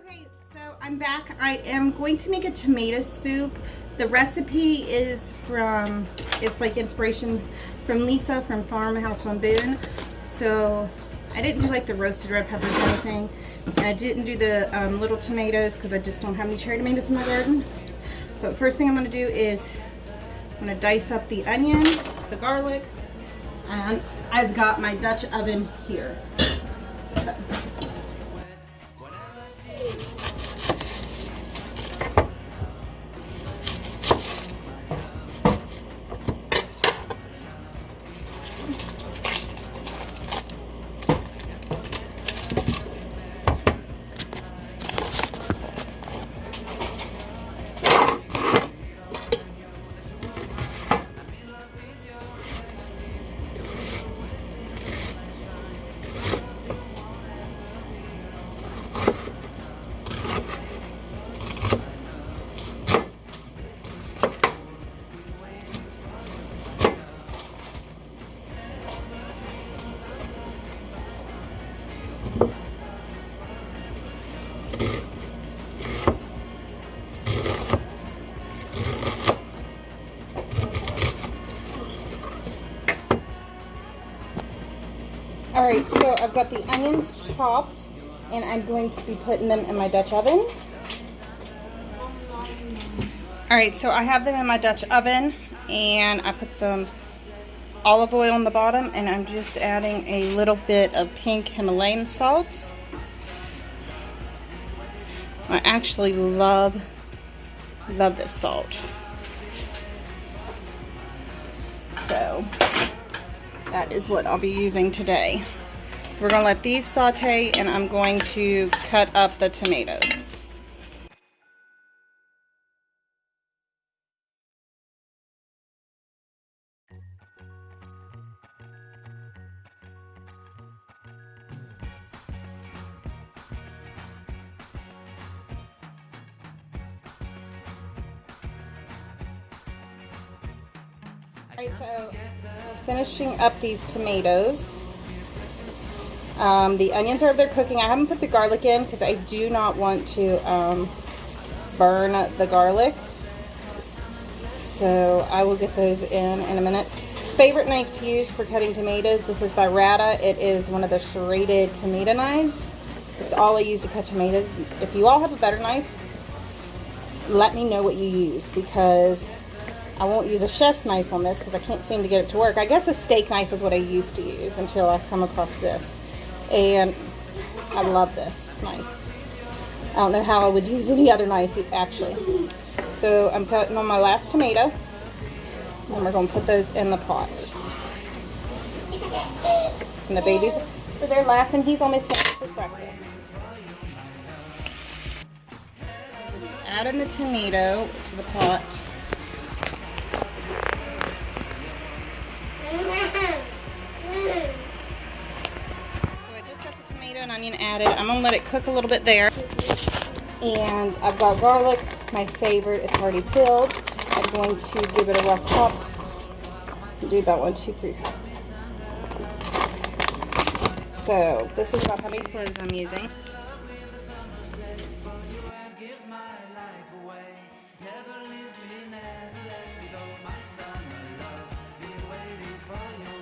Okay, so I'm back. I am going to make a tomato soup. The recipe is from, it's like inspiration from Lisa from Farmhouse on Boone. So I didn't do like the roasted red peppers or anything. And I didn't do the little tomatoes because I just don't have any cherry tomatoes in my garden. But first thing I'm going to do is I'm going to dice up the onion, the garlic, and I've got my Dutch oven here. So. Alright, so I've got the onions chopped and I'm going to be putting them in my Dutch oven. Alright, so I have them in my Dutch oven and I put some olive oil on the bottom and I'm just adding a little bit of pink Himalayan salt. I actually love this salt. So that is what I'll be using today. So we're going to let these saute and I'm going to cut up the tomatoes. Alright, so finishing up these tomatoes. The onions are there cooking. I haven't put the garlic in because I do not want to burn the garlic. So I will get those in a minute. Favorite knife to use for cutting tomatoes. This is by Rata. It is one of the serrated tomato knives. It's all I use to cut tomatoes. If you all have a better knife, let me know what you use because I won't use a chef's knife on this because I can't seem to get it to work. I guess a steak knife is what I used to use until I come across this. And I love this knife. I don't know how I would use any other knife actually. So I'm cutting on my last tomato. And we're going to put those in the pot. And the babies are there laughing. He's almost finished his breakfast. Just adding the tomato to the pot. And onion added. I'm gonna let it cook a little bit there. And I've got garlic, my favorite. It's already peeled. I'm going to give it a rough chop. Do about 1, 2, 3. So this is about how many cloves I'm using.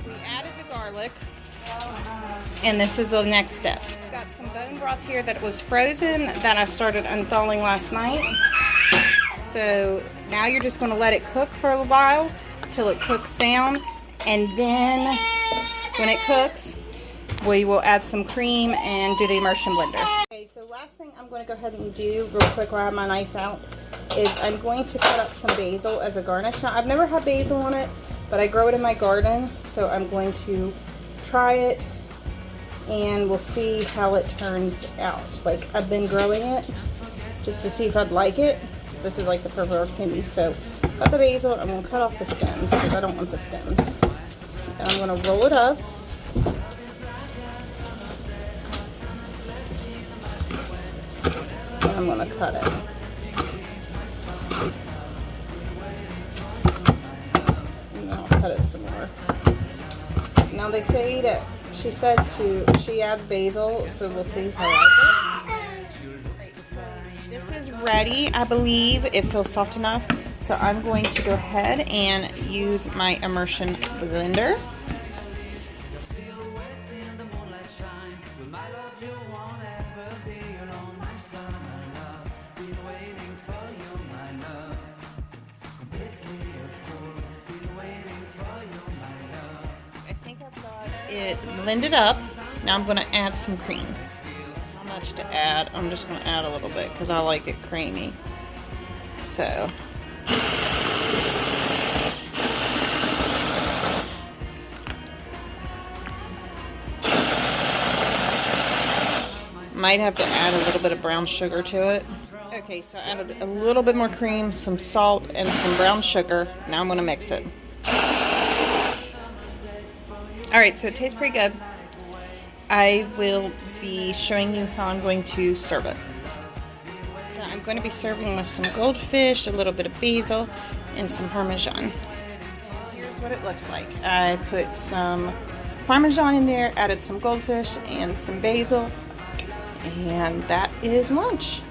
We added the garlic. And this is the next step. I've got some bone broth here that was frozen that I started unthawing last night. So now you're just going to let it cook for a while till it cooks down. And then when it cooks, we will add some cream and do the immersion blender. Okay, so last thing I'm going to go ahead and do real quick while I have my knife out is I'm going to cut up some basil as a garnish. Now, I've never had basil on it, but I grow it in my garden. So I'm going to try it and we'll see how it turns out. Like, I've been growing it just to see if I'd like it. So this is like the perfect candy. So cut the basil. I'm going to cut off the stems because I don't want the stems. And I'm going to roll it up. And I'm going to cut it. And then I'll cut it some more. Now they say that she adds basil, so we'll see how I like it. ready, I believe. It feels soft enough. So I'm going to go ahead and use my immersion blender. It blended up. Now I'm going to add some cream. How much to add? I'm just going to add a little bit because I like it creamy. So might have to add a little bit of brown sugar to it. Okay, so I added a little bit more cream, some salt, and some brown sugar. Now I'm going to mix it. Alright, so it tastes pretty good. I will be showing you how I'm going to serve it. So I'm going to be serving with some goldfish, a little bit of basil, and some Parmesan. Here's what it looks like. I put some Parmesan in there, added some goldfish and some basil, and that is lunch.